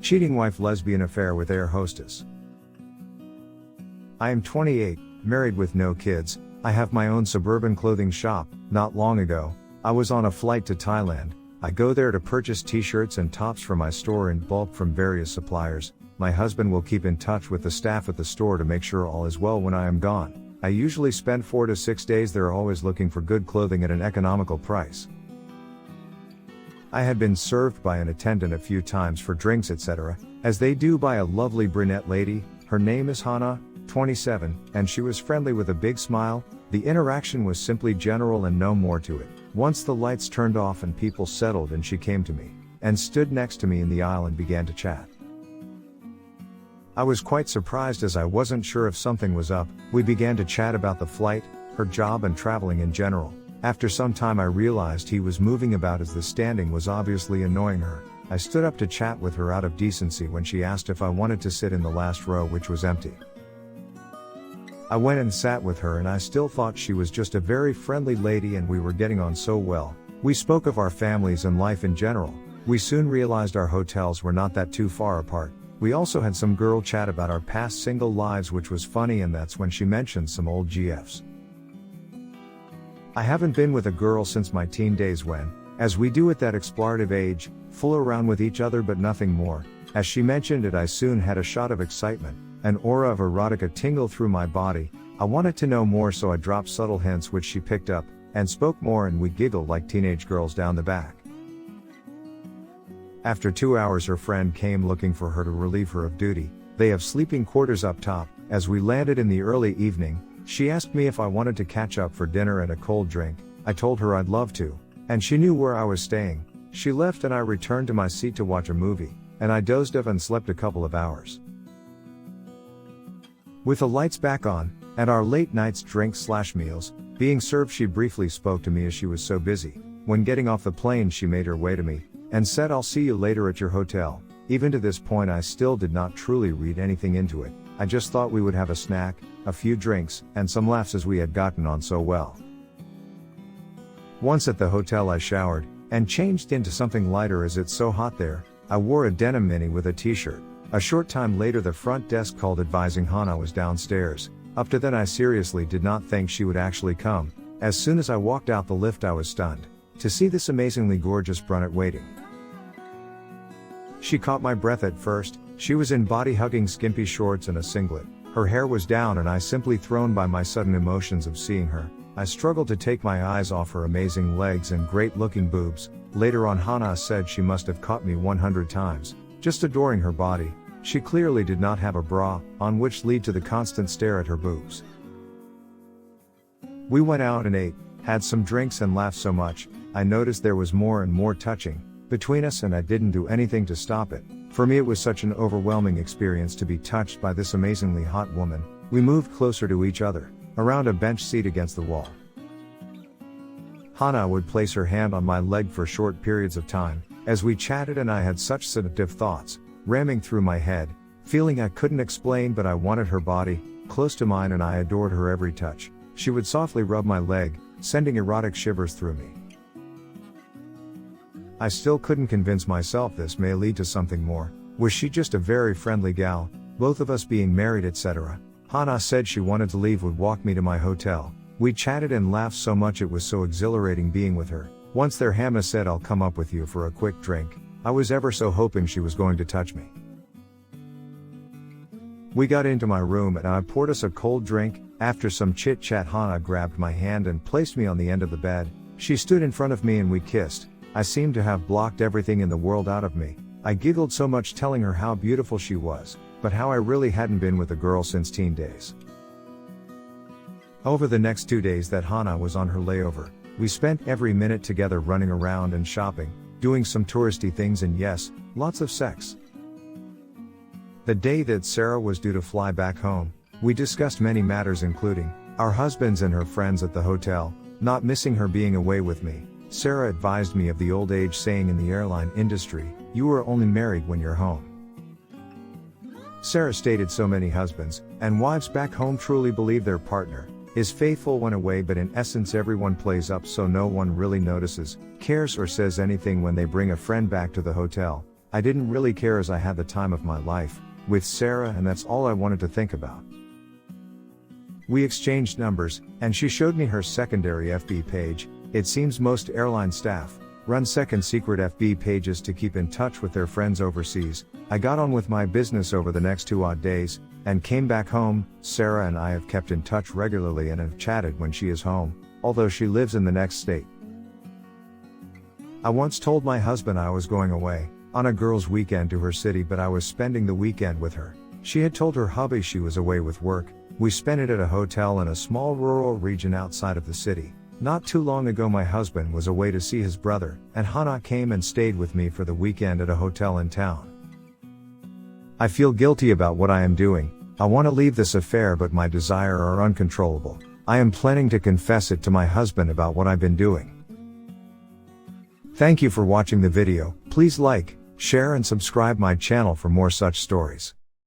Cheating Wife Lesbian Affair with Air Hostess. I am 28, married with no kids. I have my own suburban clothing shop. Not long ago, I was on a flight to Thailand. I go there to purchase t-shirts and tops for my store in bulk from various suppliers. My husband will keep in touch with the staff at the store to make sure all is well when I am gone. I usually spend 4 to 6 days there, always looking for good clothing at an economical price. I had been served by an attendant a few times for drinks, etc., as they do, by a lovely brunette lady. Her name is Hannah, 27, and she was friendly with a big smile. The interaction was simply general and no more to it. Once the lights turned off and people settled and she came to me, and stood next to me in the aisle and began to chat. I was quite surprised as I wasn't sure if something was up. We began to chat about the flight, her job and traveling in general. After some time I realized he was moving about as the standing was obviously annoying her. I stood up to chat with her out of decency when she asked if I wanted to sit in the last row, which was empty. I went and sat with her, and I still thought she was just a very friendly lady and we were getting on so well. We spoke of our families and life in general. We soon realized our hotels were not that too far apart. We also had some girl chat about our past single lives, which was funny, and that's when she mentioned some old GFs. I haven't been with a girl since my teen days when, as we do at that explorative age, fool around with each other but nothing more. As she mentioned it, I soon had a shot of excitement, an aura of erotica tingle through my body. I wanted to know more, so I dropped subtle hints which she picked up, and spoke more, and we giggled like teenage girls down the back. After 2 hours her friend came looking for her to relieve her of duty. They have sleeping quarters up top. As we landed in the early evening, she asked me if I wanted to catch up for dinner and a cold drink. I told her I'd love to, and she knew where I was staying. She left and I returned to my seat to watch a movie, and I dozed off and slept a couple of hours. With the lights back on, and our late night's drinks/meals being served, she briefly spoke to me as she was so busy. When getting off the plane, she made her way to me, and said, "I'll see you later at your hotel." Even to this point I still did not truly read anything into it. I just thought we would have a snack, a few drinks, and some laughs as we had gotten on so well. Once at the hotel I showered, and changed into something lighter as it's so hot there. I wore a denim mini with a t-shirt. A short time later the front desk called advising Hannah was downstairs. Up to then I seriously did not think she would actually come. As soon as I walked out the lift I was stunned to see this amazingly gorgeous brunette waiting. She caught my breath at first. She was in body-hugging skimpy shorts and a singlet. Her hair was down, and I simply thrown by my sudden emotions of seeing her. I struggled to take my eyes off her amazing legs and great-looking boobs. Later on Hannah said she must have caught me 100 times, just adoring her body. She clearly did not have a bra on, which led to the constant stare at her boobs. We went out and ate, had some drinks and laughed so much. I noticed there was more and more touching between us, and I didn't do anything to stop it. For me it was such an overwhelming experience to be touched by this amazingly hot woman. We moved closer to each other, around a bench seat against the wall. Hannah would place her hand on my leg for short periods of time, as we chatted, and I had such seductive thoughts ramming through my head, feeling I couldn't explain, but I wanted her body close to mine and I adored her every touch. She would softly rub my leg, sending erotic shivers through me. I still couldn't convince myself this may lead to something more. Was she just a very friendly gal, both of us being married, etc.? Hannah said she wanted to leave, would walk me to my hotel. We chatted and laughed so much, it was so exhilarating being with her. Once there Hannah said, "I'll come up with you for a quick drink." I was ever so hoping she was going to touch me. We got into my room and I poured us a cold drink. After some chit chat Hannah grabbed my hand and placed me on the end of the bed. She stood in front of me and we kissed. I seemed to have blocked everything in the world out of me. I giggled so much telling her how beautiful she was, but how I really hadn't been with a girl since teen days. Over the next 2 days that Hannah was on her layover, we spent every minute together running around and shopping, doing some touristy things, and yes, lots of sex. The day that Sarah was due to fly back home, we discussed many matters including our husbands and her friends at the hotel, not missing her being away with me. Sarah advised me of the old age saying in the airline industry, "You are only married when you're home." Sarah stated so many husbands and wives back home truly believe their partner is faithful when away, but in essence everyone plays up so no one really notices, cares, or says anything when they bring a friend back to the hotel. I didn't really care as I had the time of my life with Sarah, and that's all I wanted to think about. We exchanged numbers, and she showed me her secondary FB page. It seems most airline staff run second secret FB pages to keep in touch with their friends overseas. I got on with my business over the next 2 odd days, and came back home. Sarah and I have kept in touch regularly and have chatted when she is home, although she lives in the next state. I once told my husband I was going away on a girls' weekend to her city, but I was spending the weekend with her. She had told her hubby she was away with work. We spent it at a hotel in a small rural region outside of the city. Not too long ago my husband was away to see his brother, and Hannah came and stayed with me for the weekend at a hotel in town. I feel guilty about what I am doing. I want to leave this affair, but my desire are uncontrollable. I am planning to confess it to my husband about what I've been doing. Thank you for watching the video. Please like, share and subscribe my channel for more such stories.